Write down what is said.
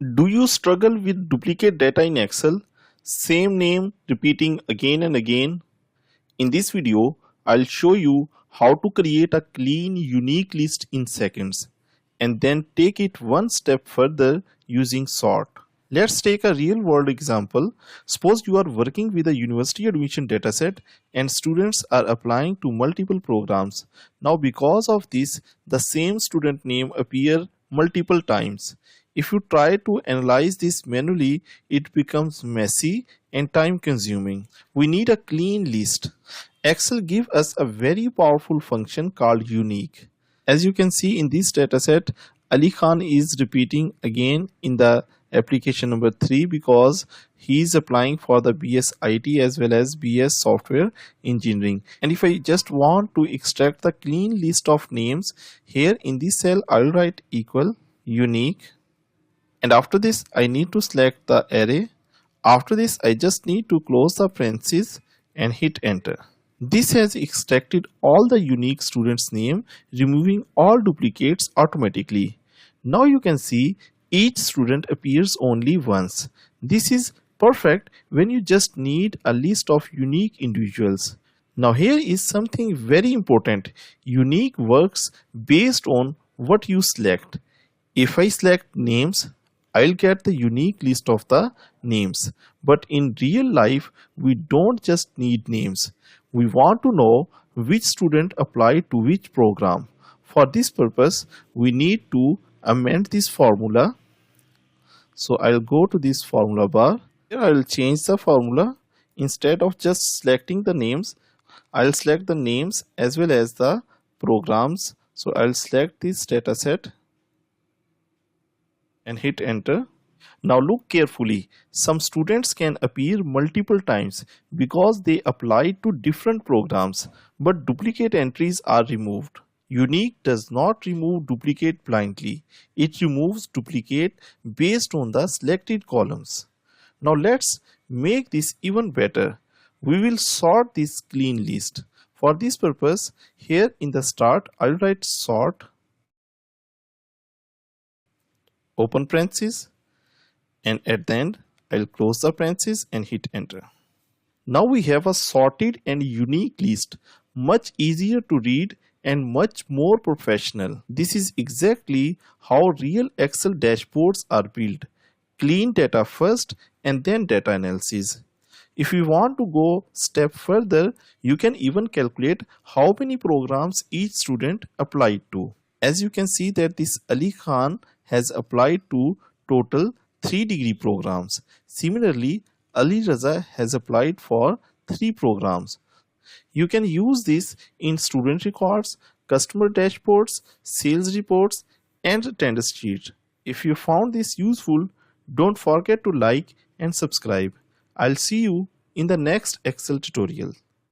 Do you struggle with duplicate data in Excel? Same name repeating again and again? In this video, I'll show you how to create a clean, unique list in seconds and then take it one step further using sort. Let's take a real world example. Suppose you are working with a university admission dataset and students are applying to multiple programs. Now because of this, the same student name appear multiple times. If you try to analyze this manually, it becomes messy and time consuming. We need a clean list. Excel gives us a very powerful function called unique. As you can see in this dataset, Ali Khan is repeating again in the application number 3 because he is applying for the BS IT as well as BS Software Engineering. And if I just want to extract the clean list of names, here in this cell I'll write equal unique, and after this I need to select the array. After this I just need to close the parentheses and hit enter. This has extracted all the unique students' name, removing all duplicates automatically. Now you can see each student appears only once. This is perfect when you just need a list of unique individuals. Now here is something very important. Unique works based on what you select. If I select names, I'll get the unique list of the names. But in real life, we don't just need names. We want to know which student applied to which program. For this purpose, we need to amend this formula. So I'll go to this formula bar. Here I'll change the formula. Instead of just selecting the names, I'll select the names as well as the programs. So I'll select this dataset and hit enter. Now look carefully. Some students can appear multiple times because they applied to different programs, but duplicate entries are removed. Unique does not remove duplicate blindly. It removes duplicate based on the selected columns. Now let's make this even better. We will sort this clean list. For this purpose, here in the start, I'll write sort, open parentheses, and at the end I'll close the parentheses and hit enter. Now we have a sorted and unique list, much easier to read and much more professional. This is exactly how real Excel dashboards are built. Clean data first and then data analysis. If you want to go step further, you can even calculate how many programs each student applied to. As you can see that this Ali Khan has applied to total 3-degree programs. Similarly, Ali Raza has applied for 3 programs. You can use this in student records, customer dashboards, sales reports, and attendance sheet. If you found this useful, don't forget to like and subscribe. I'll see you in the next Excel tutorial.